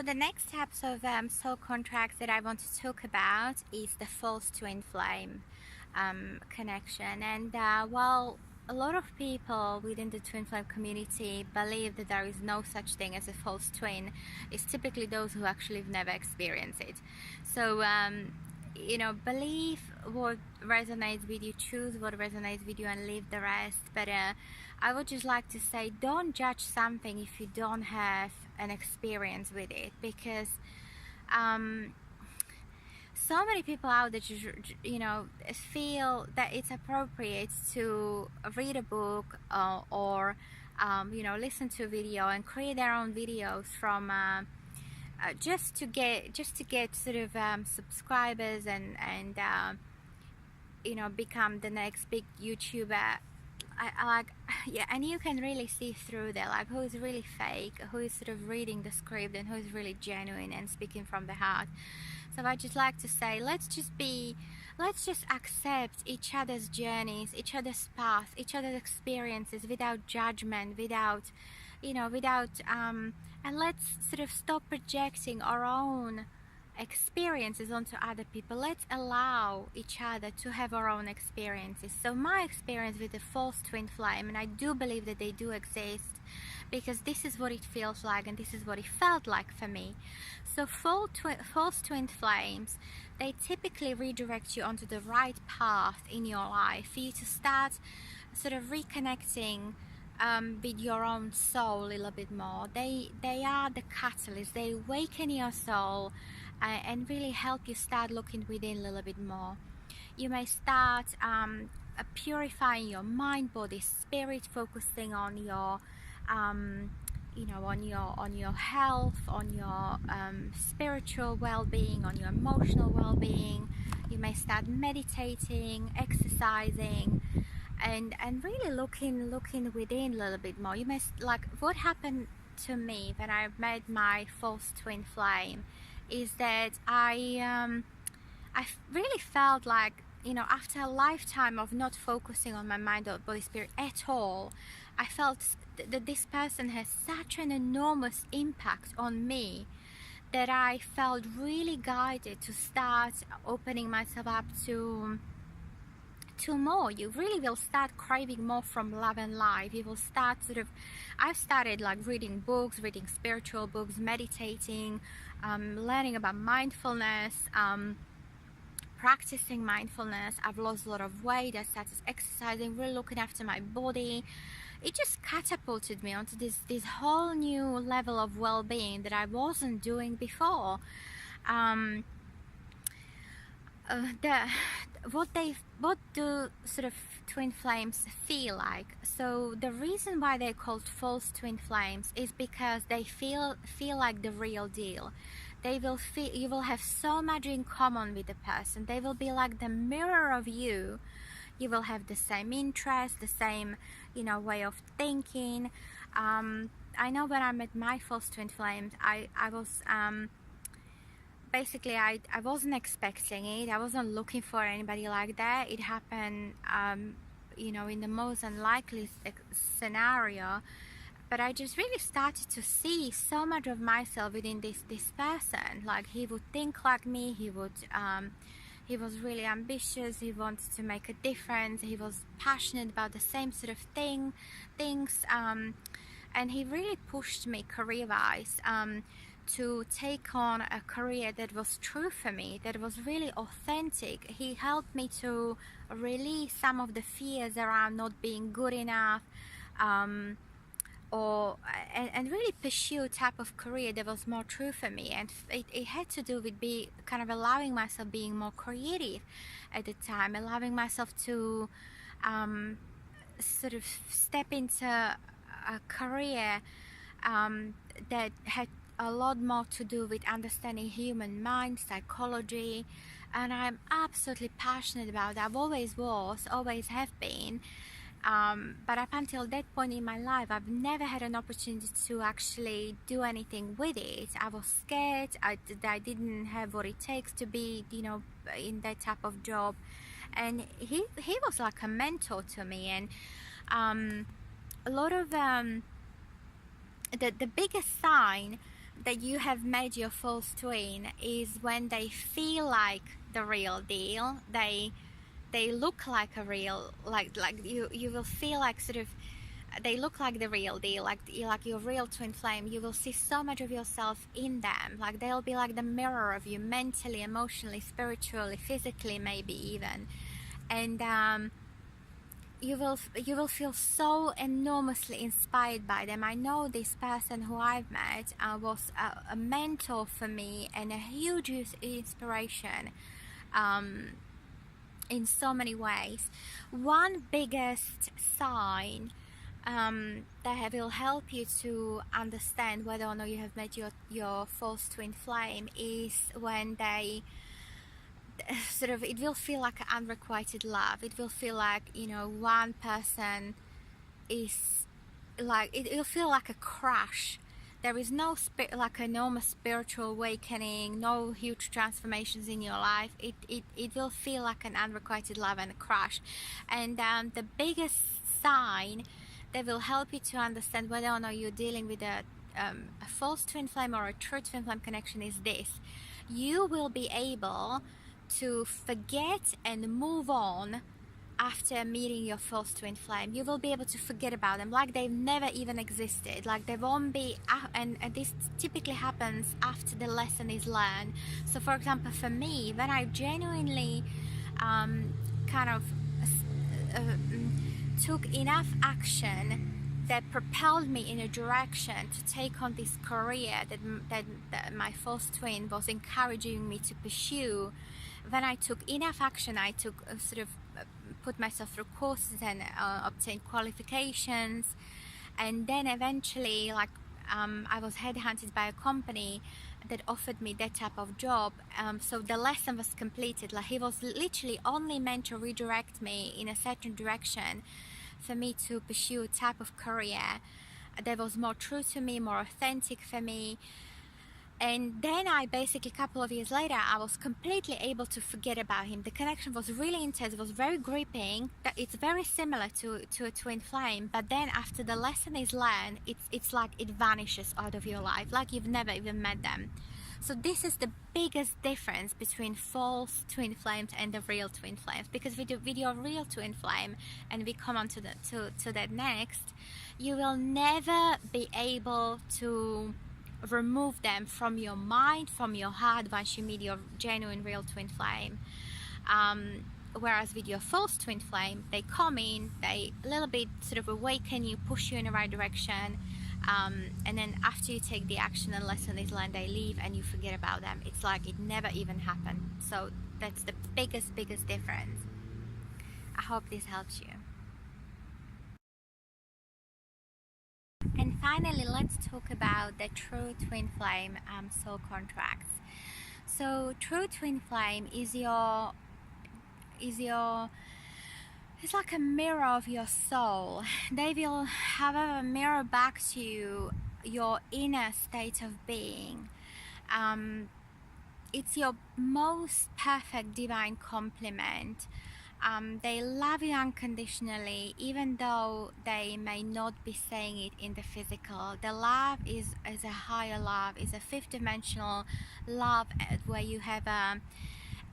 So the next types of soul contracts that I want to talk about is the false twin flame connection. And while a lot of people within the twin flame community believe that there is no such thing as a false twin, it's typically those who actually have never experienced it. So you know, believe what resonates with you, choose what resonates with you, and leave the rest. But I would just like to say, don't judge something if you don't have an experience with it, because so many people out there just, you know, feel that it's appropriate to read a book or you know, listen to a video and create their own videos from just to get sort of subscribers and you know, become the next big YouTuber. I like, yeah, and you can really see through that, like, who is really fake, who is sort of reading the script, and who is really genuine and speaking from the heart. So I just like to say, let's just accept each other's journeys, each other's path, each other's experiences without judgment, without, you know, and let's sort of stop projecting our own experiences onto other people. Let's allow each other to have our own experiences. So my experience with the false twin flame, and I do believe that they do exist, because this is what it feels like and this is what it felt like for me. So false twin flames, they typically redirect you onto the right path in your life for you to start sort of reconnecting with your own soul a little bit more. They are the catalyst. They awaken your soul and really help you start looking within a little bit more. You may start purifying your mind, body, spirit, focusing on your you know, on your health, on your spiritual well-being, on your emotional well-being. You may start meditating, exercising, and really looking within a little bit more. You may, like, what happened to me when I met my false twin flame is that I really felt like, you know, after a lifetime of not focusing on my mind or body spirit at all, I felt that this person has such an enormous impact on me that I felt really guided to start opening myself up to more. You really will start craving more from love and life. You will start sort of, I've started like reading books, reading spiritual books, meditating, learning about mindfulness, practicing mindfulness. I've lost a lot of weight. I started exercising, really looking after my body. It just catapulted me onto this whole new level of well-being that I wasn't doing before. What do sort of twin flames feel like? So the reason why they're called false twin flames is because they feel like the real deal. They will feel, you will have so much in common with the person. They will be like the mirror of you. You will have the same interests, the same, you know, way of thinking. I know when I met my false twin flames, I was basically I wasn't expecting it. I wasn't looking for anybody like that. It happened, you know, in the most unlikely scenario. But I just really started to see so much of myself within this person. Like, he would think like me. He was really ambitious. He wanted to make a difference. He was passionate about the same sort of things. And he really pushed me career-wise to take on a career that was true for me, that was really authentic. He helped me to release some of the fears around not being good enough, and really pursue a type of career that was more true for me. And it had to do with kind of allowing myself being more creative at the time, allowing myself to sort of step into a career that had a lot more to do with understanding human mind, psychology, and I'm absolutely passionate about that. I've always was, always have been. But up until that point in my life, I've never had an opportunity to actually do anything with it. I was scared. I didn't have what it takes to be, you know, in that type of job. And he was like a mentor to me. And a lot of the biggest sign that you have met your false twin is when they feel like the real deal. They look like a real, like you will feel like sort of they look like the real deal, like your real twin flame. You will see so much of yourself in them. Like they'll be like the mirror of you, mentally, emotionally, spiritually, physically, maybe even. And you will feel so enormously inspired by them. I know this person who I've met was a mentor for me and a huge inspiration in so many ways. One biggest sign that will help you to understand whether or not you have met your false twin flame is when they sort of, it will feel like unrequited love. It will feel like, you know, one person is like, it will feel like a crush. There is no like enormous spiritual awakening, no huge transformations in your life. It will feel like an unrequited love and a crush. And the biggest sign that will help you to understand whether or not you're dealing with a false twin flame or a true twin flame connection is this: you will be able to forget and move on after meeting your false twin flame. You will be able to forget about them like they've never even existed. Like they won't be, and this typically happens after the lesson is learned. So for example, for me, when I genuinely kind of took enough action that propelled me in a direction to take on this career that my false twin was encouraging me to pursue, when I took enough action, I took sort of put myself through courses and obtained qualifications, and then eventually, like I was headhunted by a company that offered me that type of job. So the lesson was completed. Like he was literally only meant to redirect me in a certain direction for me to pursue a type of career that was more true to me, more authentic for me. And then I basically, a couple of years later, I was completely able to forget about him. The connection was really intense, it was very gripping. It's very similar to a twin flame, but then after the lesson is learned, it's like it vanishes out of your life, like you've never even met them. So this is the biggest difference between false twin flames and the real twin flames, because with your real twin flame, and we come on to that next, you will never be able to remove them from your mind, from your heart, once you meet your genuine real twin flame. Whereas with your false twin flame, they come in, they a little bit sort of awaken you, push you in the right direction, and then after you take the action and lesson is learned, they leave and you forget about them. It's like it never even happened. So that's the biggest difference. I hope this helps you. And finally, let's talk about the true twin flame soul contracts. So true twin flame is it's like a mirror of your soul. They will, however, mirror back to you your inner state of being. It's your most perfect divine complement. They love you unconditionally, even though they may not be saying it in the physical. The love is a higher love, is a fifth dimensional love, where you have a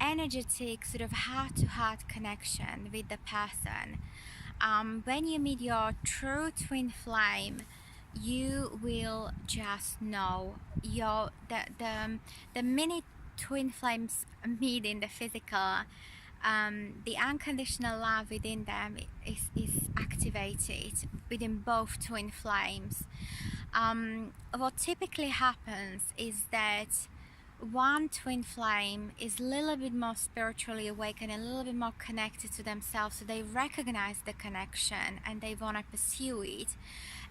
energetic sort of heart-to-heart connection with the person. When you meet your true twin flame, you will just know the minute twin flames meet in the physical, the unconditional love within them is activated within both twin flames. What typically happens is that one twin flame is a little bit more spiritually awakened and a little bit more connected to themselves, so they recognize the connection and they want to pursue it.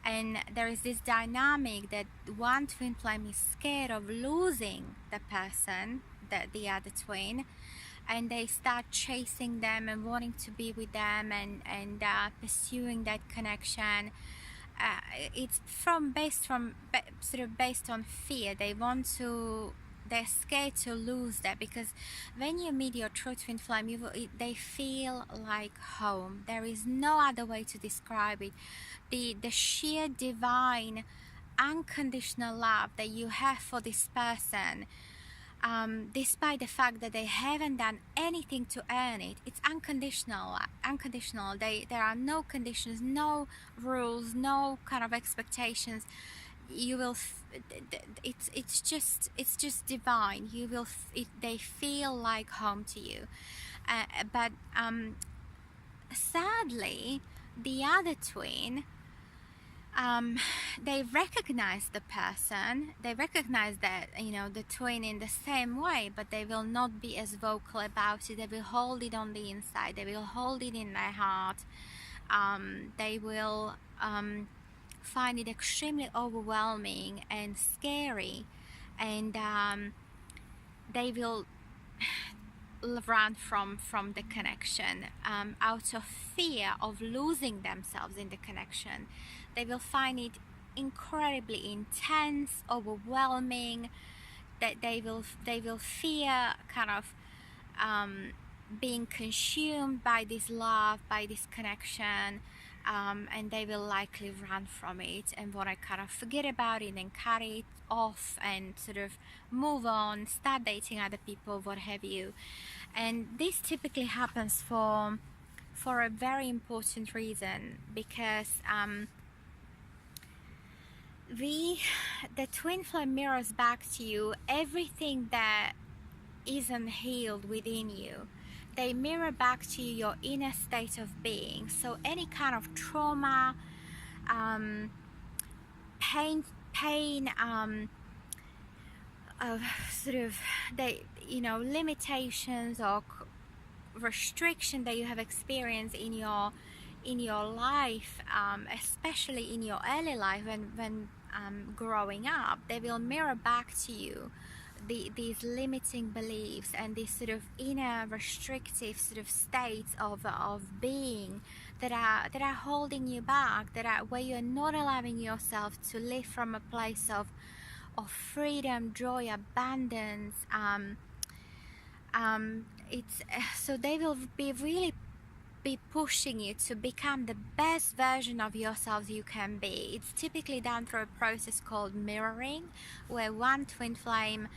And there is this dynamic that one twin flame is scared of losing the person, the other twin, and they start chasing them and wanting to be with them and pursuing that connection. It's sort of based on fear. They're scared to lose that, because when you meet your true twin flame, they feel like home. There is no other way to describe it. The sheer divine unconditional love that you have for this person, despite the fact that they haven't done anything to earn it. It's unconditional. There are no conditions, no rules, no kind of expectations. You will it's just divine. You will they feel like home to you. But sadly, the other twin, they recognize the person, they recognize that, you know, the twin in the same way, but they will not be as vocal about it. They will hold it on the inside, they will hold it in their heart. They will find it extremely overwhelming and scary, and they will run from the connection out of fear of losing themselves in the connection. They will find it incredibly intense, overwhelming, that they will fear kind of being consumed by this love, by this connection, and they will likely run from it and want to kind of forget about it and cut it off and sort of move on, start dating other people, what have you. And this typically happens for a very important reason, because the twin flame mirrors back to you everything that isn't healed within you. They mirror back to you your inner state of being. So any kind of trauma, pain, sort of limitations or restriction that you have experienced in your life, especially in your early life when growing up, they will mirror back to you these limiting beliefs and these sort of inner restrictive sort of states of being that are holding you back, where you're not allowing yourself to live from a place of freedom, joy, abundance. So they will really be pushing you to become the best version of yourself you can be. It's typically done through a process called mirroring, where one twin flame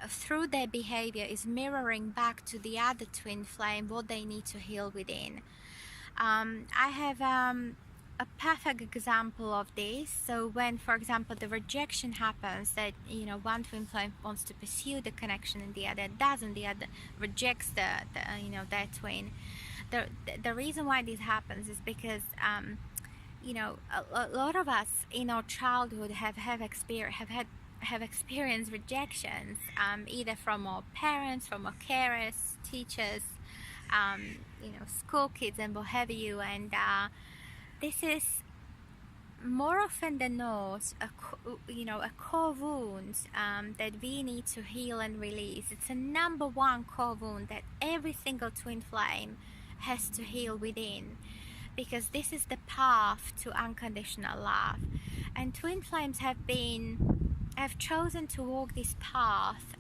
through their behavior is mirroring back to the other twin flame what they need to heal within. I have a perfect example of this. So when, for example, the rejection happens, that one twin flame wants to pursue the connection and the other doesn't, the other rejects their twin. The reason why this happens is because a lot of us in our childhood have experienced rejections, either from our parents, from our carers, teachers, school kids, and what have you. And this is more often than not a core wound that we need to heal and release. It's a number one core wound that every single twin flame has to heal within, because this is the path to unconditional love. And twin flames have chosen to walk this path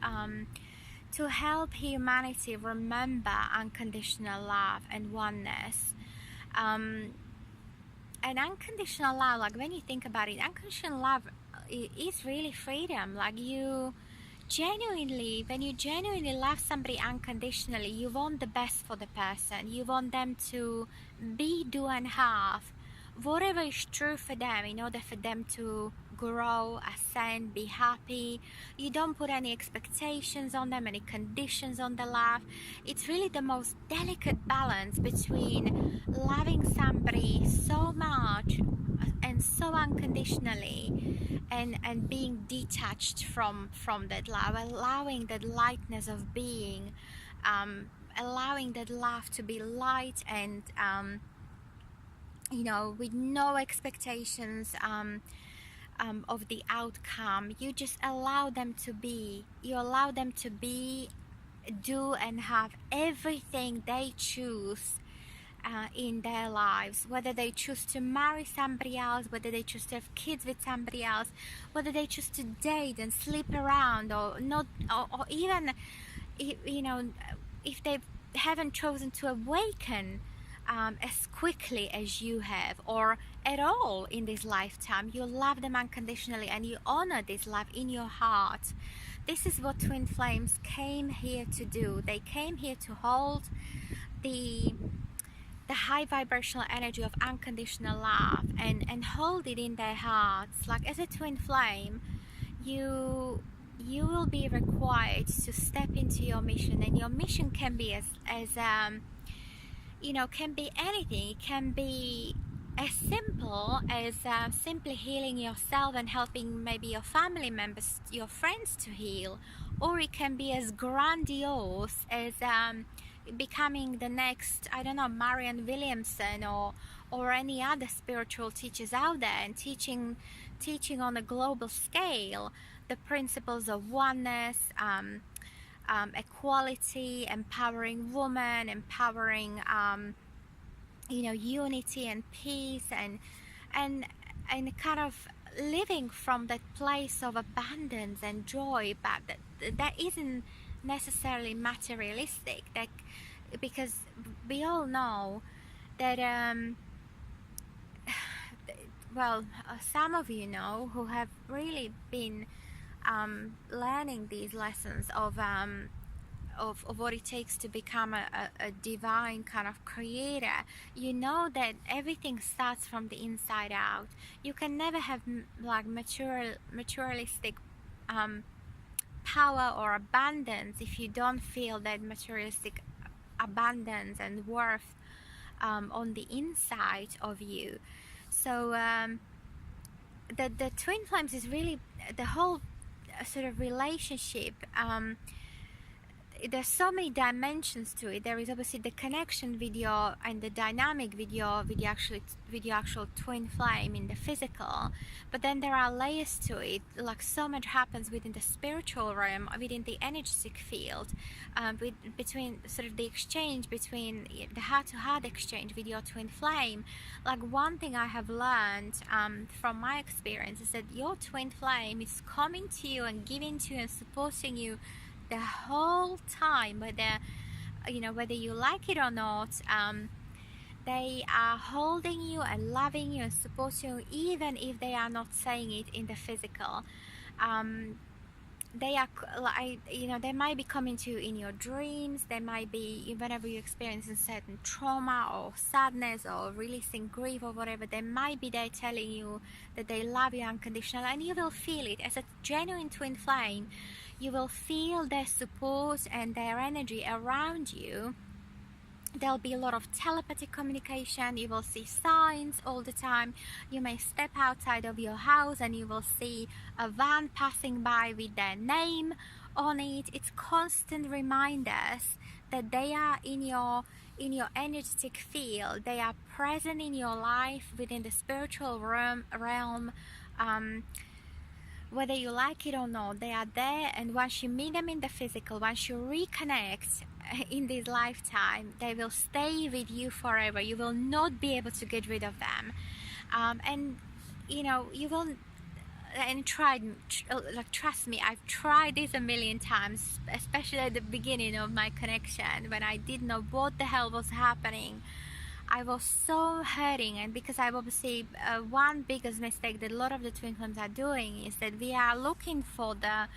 to help humanity remember unconditional love and oneness. And unconditional love, like when you think about it, unconditional love is really freedom. Like when you genuinely love somebody unconditionally, you want the best for the person. You want them to be, do, and have whatever is true for them in order for them to grow, ascend, be happy. You don't put any expectations on them, any conditions on the love. It's really the most delicate balance between loving somebody so much and so unconditionally and being detached from that love, allowing that lightness of being, allowing that love to be light and with no expectations of the outcome. You just allow them to be. You allow them to be, do, and have everything they choose in their lives, whether they choose to marry somebody else, whether they choose to have kids with somebody else, whether they choose to date and sleep around or not, or even if they haven't chosen to awaken as quickly as you have, or at all in this lifetime. You love them unconditionally and you honor this love in your heart. This is what twin flames came here to do. They came here to hold the high vibrational energy of unconditional love and hold it in their hearts. Like, as a twin flame, you will be required to step into your mission, and your mission can be as can be anything. It can be as simple as simply healing yourself and helping maybe your family members, your friends to heal, or it can be as grandiose as becoming the next, I don't know, Marianne Williamson or any other spiritual teachers out there, and teaching on a global scale the principles of oneness, equality, empowering women, empowering unity and peace, and kind of living from that place of abundance and joy, but that isn't necessarily materialistic. That, because we all know that some of you know, who have really been learning these lessons of what it takes to become a divine kind of creator. You know that everything starts from the inside out. You can never have like materialistic power or abundance if you don't feel that materialistic abundance and worth on the inside of you. So the twin flames is really the whole sort of relationship. There's so many dimensions to it. There is obviously the connection video and the dynamic video with the actual twin flame in the physical, but then there are layers to it. Like, so much happens within the spiritual realm, within the energetic field, between sort of the exchange between the heart-to-heart exchange with your twin flame. Like, one thing I have learned from my experience is that your twin flame is coming to you and giving to you and supporting you the whole time, whether you like it or not. They are holding you and loving you and supporting you, even if they are not saying it in the physical. They are, they might be coming to you in your dreams. They might be, whenever you're experiencing certain trauma or sadness or releasing grief or whatever, they might be there telling you that they love you unconditionally, and you will feel it. As a genuine twin flame, you will feel their support and their energy around you. There'll be a lot of telepathic communication. You will see signs all the time. You may step outside of your house and you will see a van passing by with their name on it. It's constant reminders that they are in your energetic field. They are present in your life within the spiritual realm. Whether you like it or not, they are there, and once you meet them in the physical, once you reconnect in this lifetime, they will stay with you forever. You will not be able to get rid of them. You will, and trust me, I've tried this a million times, especially at the beginning of my connection, when I didn't know what the hell was happening. I was so hurting, and because I've obviously one biggest mistake that a lot of the twin flames are doing is that we are looking for the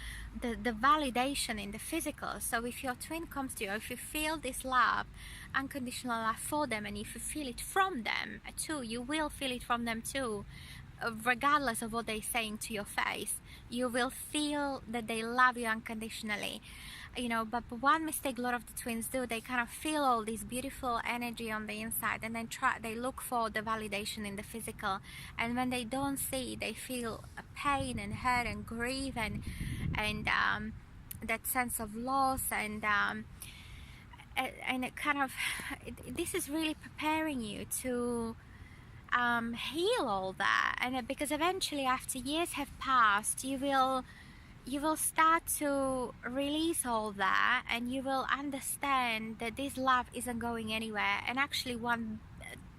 validation in the physical. So if your twin comes to you, if you feel this love, unconditional love for them, and if you feel it from them too, you will feel it from them too, regardless of what they're saying to your face. You will feel that they love you unconditionally. But one mistake a lot of the twins do, they kind of feel all this beautiful energy on the inside, and then they look for the validation in the physical, and when they don't see, they feel pain and hurt and grief and that sense of loss, and it kind of, this is really preparing you to heal all that. And because eventually, after years have passed, you will start to release all that, and you will understand that this love isn't going anywhere. And actually,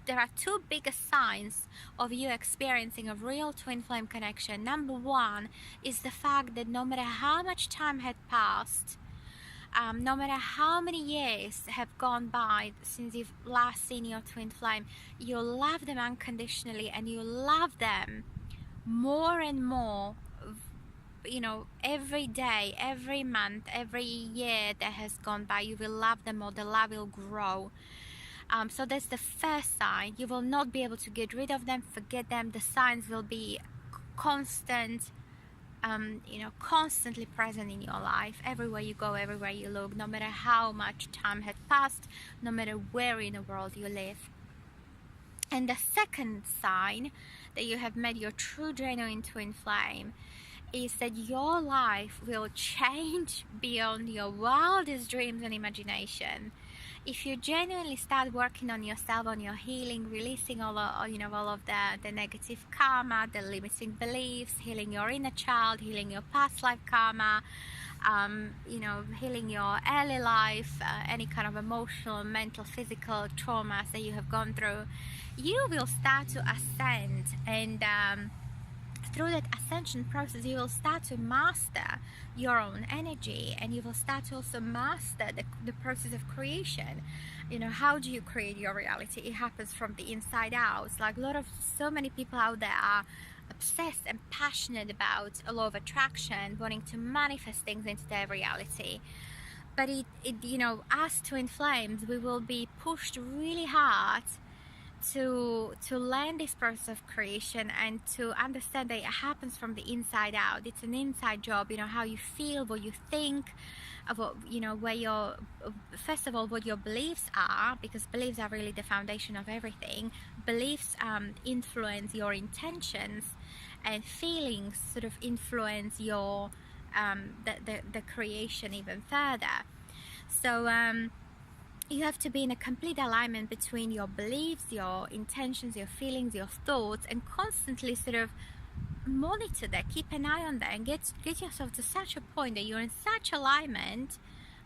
there are two biggest signs of you experiencing a real twin flame connection. Number one is the fact that no matter how much time had passed, No matter how many years have gone by since you've last seen your twin flame, you love them unconditionally, and you love them more and more, you know, every day, every month, every year that has gone by. You will love them more, the love will grow. So that's the first sign. You will not be able to get rid of them, forget them. The signs will be constant, you know, constantly present in your life, everywhere you go, everywhere you look, no matter how much time had passed, no matter where in the world you live. And the second sign that you have met your true genuine twin flame is that your life will change beyond your wildest dreams and imagination. If you genuinely start working on yourself, on your healing, releasing all of, you know, all of the negative karma, the limiting beliefs, healing your inner child, healing your past life karma, you know, healing your early life, any kind of emotional, mental, physical traumas that you have gone through, you will start to ascend. And through that ascension process, you will start to master your own energy, and you will start to also master the process of creation. You know, how do you create your reality? It happens from the inside out. It's like so many people out there are obsessed and passionate about a law of attraction, wanting to manifest things into their reality. But it you know, as twin flames, we will be pushed really hard to learn this process of creation, and to understand that it happens from the inside out. It's an inside job. You know, how you feel, what you think, of what, you know, where your, first of all, what your beliefs are, because beliefs are really the foundation of everything. Beliefs influence your intentions, and feelings sort of influence your the creation even further. So you have to be in a complete alignment between your beliefs, your intentions, your feelings, your thoughts, and constantly sort of monitor that, keep an eye on that, and get yourself to such a point that you're in such alignment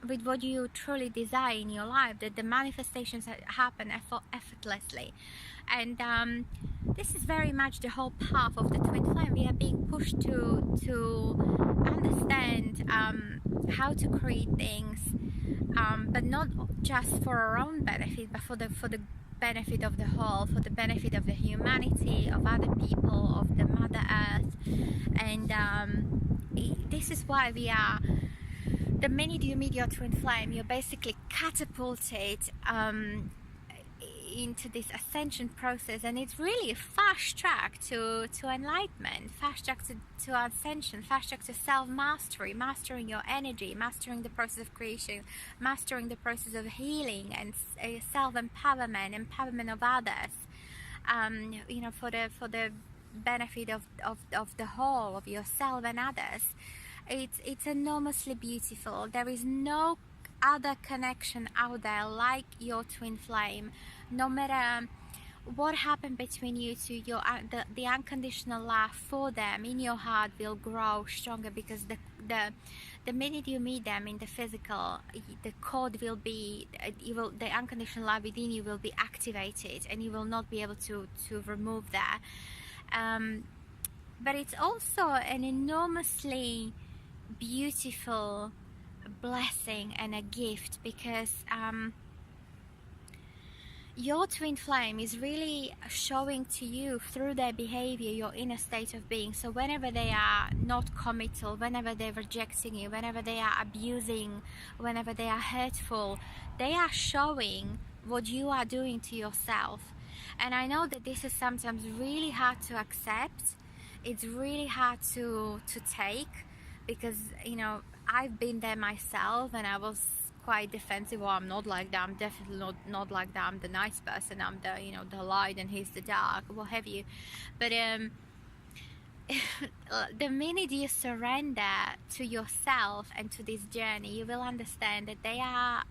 with what you truly desire in your life, that the manifestations happen effortlessly. And this is very much the whole path of the twin flame. We are being pushed to understand how to create things, but not just for our own benefit, but for the benefit of the whole, for the benefit of the humanity, of other people, of the Mother Earth. And this is why we are, the minute you meet your twin flame, you're basically catapulted into this ascension process, and it's really a fast track to enlightenment, fast track to ascension, fast track to self-mastery, mastering your energy, mastering the process of creation, mastering the process of healing, and self-empowerment, empowerment of others, you know, for the benefit of the whole, of yourself and others. It's enormously beautiful. There is no other connection out there like your twin flame. No matter what happened between you two, the unconditional love for them in your heart will grow stronger, because the minute you meet them in the physical, the code will be, the unconditional love within you will be activated, and you will not be able to remove that. But it's also an enormously beautiful blessing and a gift, because your twin flame is really showing to you through their behavior your inner state of being. So whenever they are not committal, whenever they're rejecting you, whenever they are abusing, whenever they are hurtful, they are showing what you are doing to yourself. And I know that this is sometimes really hard to accept. It's really hard to take, because, you know, I've been there myself, and I was quite defensive. Well, I'm not like that. I'm definitely not like that. I'm the nice person. I'm the, you know, the light, and he's the dark, what have you. But the minute you surrender to yourself and to this journey, you will understand that they are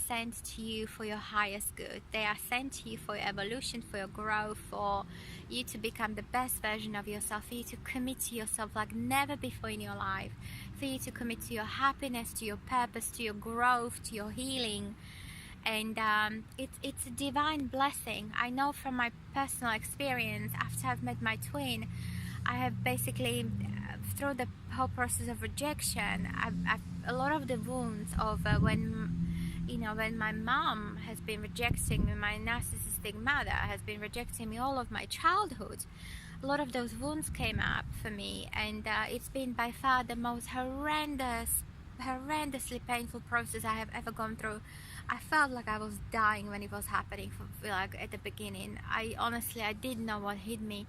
sent to you for your highest good. They are sent to you for your evolution, for your growth, for you to become the best version of yourself, for you to commit to yourself like never before in your life, for you to commit to your happiness, to your purpose, to your growth, to your healing. And it's a divine blessing. I know from my personal experience, after I've met my twin, I have basically, through the whole process of rejection, a lot of the wounds of when my mom has been rejecting me, my narcissistic mother has been rejecting me all of my childhood, a lot of those wounds came up for me, and it's been by far the most horrendously painful process I have ever gone through. I felt like I was dying when it was happening, like at the beginning. I didn't know what hit me,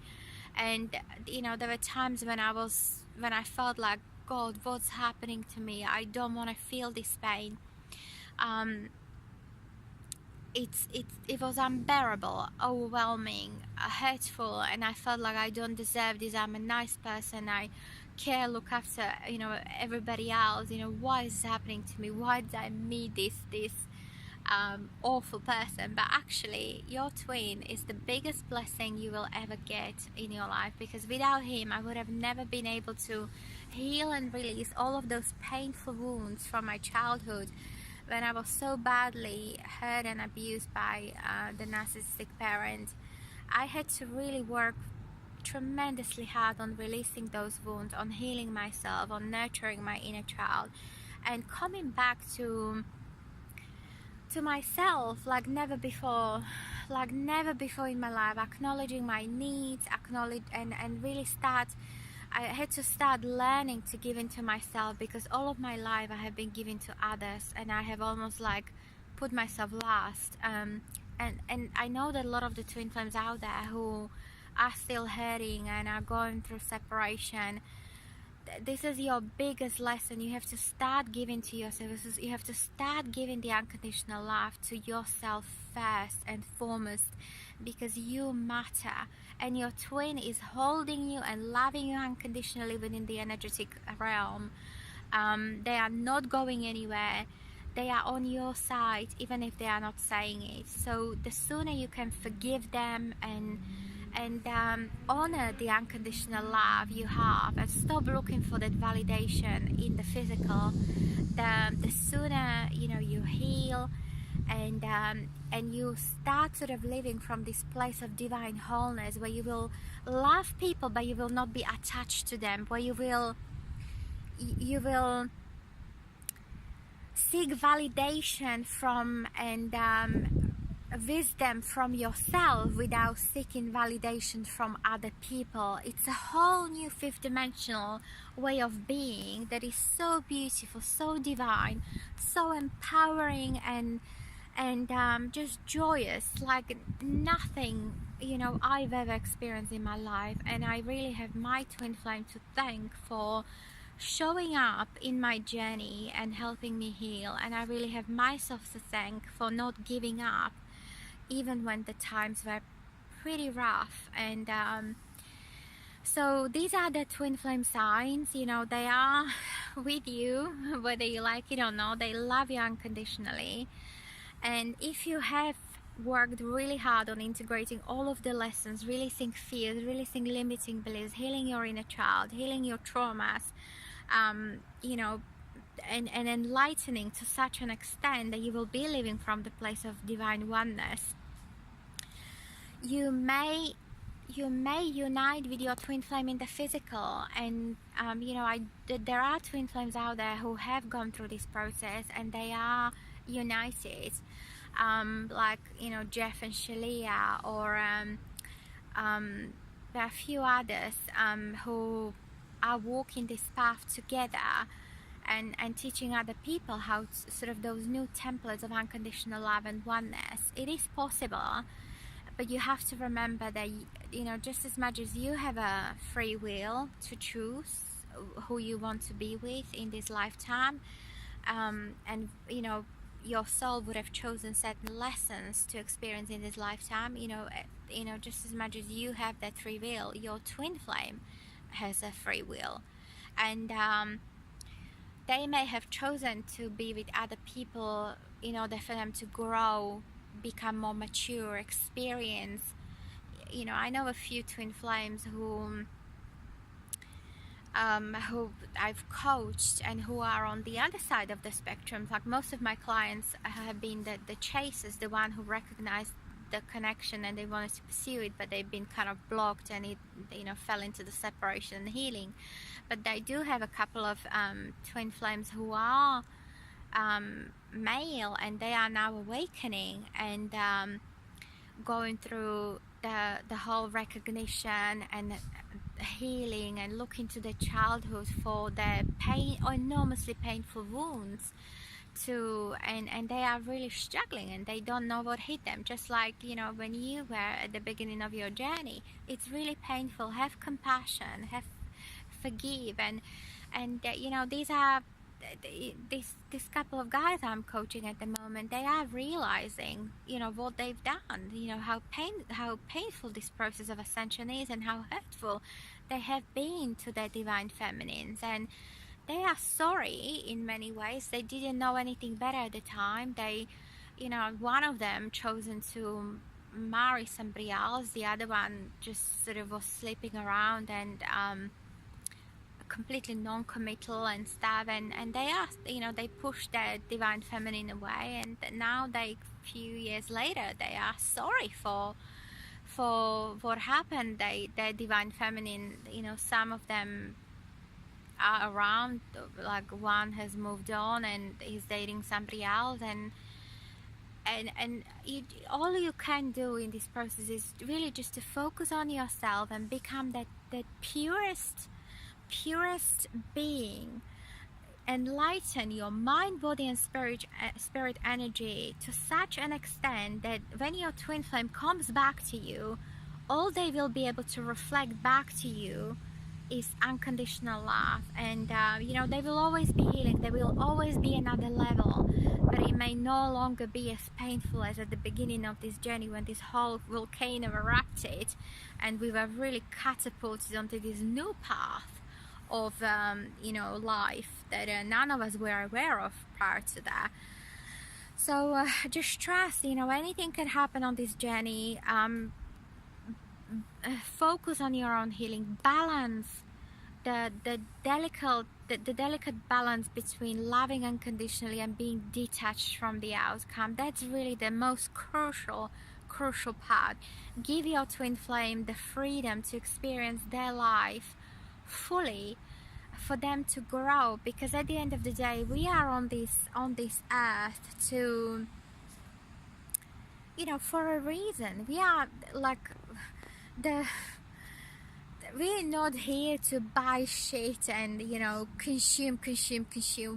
and there were times when I felt like, God, what's happening to me? I don't want to feel this pain. It was unbearable, overwhelming, hurtful, and I felt like I don't deserve this. I'm a nice person, I care, look after everybody else. Why is this happening to me? Why did I meet this awful person? But actually, your twin is the biggest blessing you will ever get in your life, because without him I would have never been able to heal and release all of those painful wounds from my childhood, when I was so badly hurt and abused by the narcissistic parent. I had to really work tremendously hard on releasing those wounds, on healing myself, on nurturing my inner child, and coming back to myself like never before in my life, acknowledging my needs, and really I had to start learning to give into myself, because all of my life I have been giving to others, and I have almost like put myself last. And I know that a lot of the twin flames out there who are still hurting and are going through separation, this is your biggest lesson. You have to start giving to yourself. You have to start giving the unconditional love to yourself first and foremost, because you matter, and your twin is holding you and loving you unconditionally within the energetic realm. They are not going anywhere. They are on your side, even if they are not saying it. So the sooner you can forgive them and honor the unconditional love you have, and stop looking for that validation in the physical, the sooner you heal, and you start sort of living from this place of divine wholeness, where you will love people but you will not be attached to them, where you will seek validation from and wisdom from yourself without seeking validation from other people. It's a whole new fifth dimensional way of being that is so beautiful, so divine, so empowering, and just joyous, like nothing I've ever experienced in my life. And I really have my twin flame to thank for showing up in my journey and helping me heal, and I really have myself to thank for not giving up even when the times were pretty rough. And so these are the twin flame signs. They are with you whether you like it or not. They love you unconditionally, and if you have worked really hard on integrating all of the lessons, releasing fears, releasing limiting beliefs, healing your inner child, healing your traumas, and enlightening to such an extent that you will be living from the place of divine oneness, you may unite with your twin flame in the physical. And there are twin flames out there who have gone through this process and they are united, like Jeff and Shalia, or there are a few others who are walking this path together and teaching other people how to, sort of those new templates of unconditional love and oneness. It is possible, but you have to remember that just as much as you have a free will to choose who you want to be with in this lifetime, and your soul would have chosen certain lessons to experience in this lifetime, just as much as you have that free will, your twin flame has a free will. And they may have chosen to be with other people in order for them to grow, become more mature, experience. I know a few twin flames who I've coached and who are on the other side of the spectrum. Like most of my clients have been the chasers, the one who recognize the connection and they wanted to pursue it, but they've been kind of blocked, and it, you know, fell into the separation and healing. But I do have a couple of twin flames who are male, and they are now awakening and going through the whole recognition and healing and looking to their childhood for their enormously painful wounds to, and they are really struggling and they don't know what hit them, just like, you know, when you were at the beginning of your journey. It's really painful. Have compassion, forgive, and you know, these are this couple of guys I'm coaching at the moment. They are realizing, you know, what they've done, you know, how painful this process of ascension is, and how hurtful they have been to their divine feminines. And they are sorry in many ways. They didn't know anything better at the time. They, you know, one of them chosen to marry somebody else, the other one just sort of was sleeping around and completely non-committal and stuff, and they are, you know, they pushed their divine feminine away, and now they, few years later, they are sorry for what happened. Their divine feminine, you know, some of them are around, like one has moved on and is dating somebody else, and all you can do in this process is really just to focus on yourself and become that purest being. Enlighten your mind, body and spirit energy to such an extent that when your twin flame comes back to you, all they will be able to reflect back to you is unconditional love. And you know, they will always be healing. There will always be another level, but it may no longer be as painful as at the beginning of this journey, when this whole volcano erupted and we were really catapulted onto this new path of you know, life that none of us were aware of prior to that. So just trust, you know, anything can happen on this journey. Focus on your own healing. Balance the delicate balance between loving unconditionally and being detached from the outcome. That's really the most crucial part. Give your twin flame the freedom to experience their life fully, for them to grow, because at the end of the day, we are on this earth to, you know, for a reason. We are like we're not here to buy shit and, you know, consume.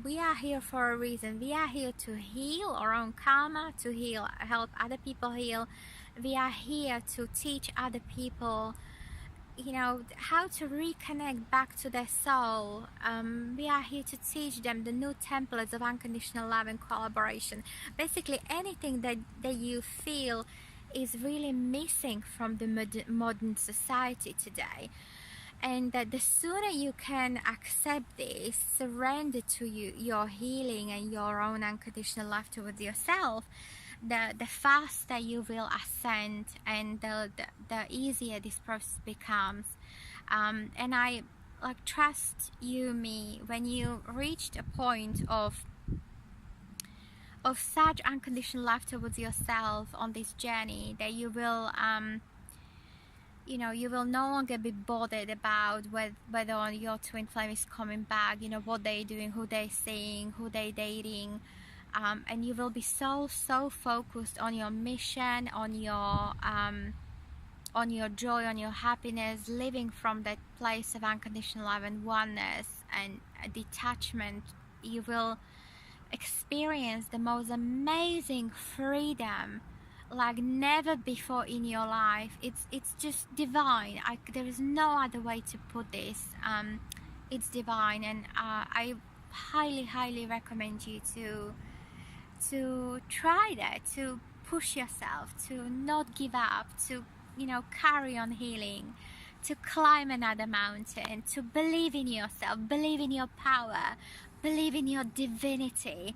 We are here for a reason. We are here to heal our own karma, to help other people heal. We are here to teach other people, you know, how to reconnect back to their soul. We are here to teach them the new templates of unconditional love and collaboration. Basically anything that you feel is really missing from the modern society today. And that the sooner you can accept this, surrender to your healing and your own unconditional love towards yourself, the faster you will ascend, and the easier this process becomes. And I like trust you me, when you reached a point of such unconditional love towards yourself on this journey, that you will you know, you will no longer be bothered about whether your twin flame is coming back, you know, what they're doing, who they're seeing, who they're dating. And you will be so focused on your mission, on your joy, on your happiness, living from that place of unconditional love and oneness and detachment. You will experience the most amazing freedom like never before in your life. It's just divine. There is no other way to put this. It's divine, and I highly recommend you to try that, to push yourself, to not give up, to, you know, carry on healing, to climb another mountain, to believe in yourself, believe in your power, believe in your divinity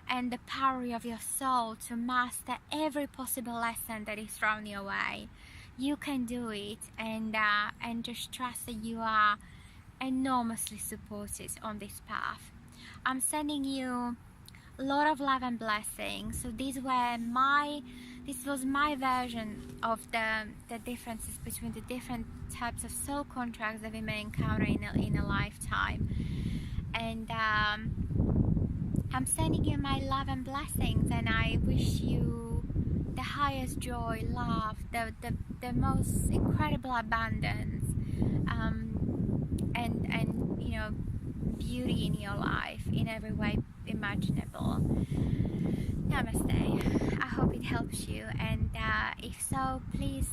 and the power of your soul to master every possible lesson that is thrown your way. You can do it, and just trust that you are enormously supported on this path. I'm sending you a lot of love and blessings. So these were my This was my version of the differences between the different types of soul contracts that we may encounter in a lifetime. And I'm sending you my love and blessings, and I wish you the highest joy, love, the most incredible abundance, and you know, beauty in your life in every way imaginable. Namaste. I hope it helps you, and if so, please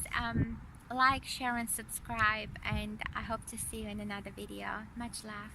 like, share and subscribe, and I hope to see you in another video. Much love.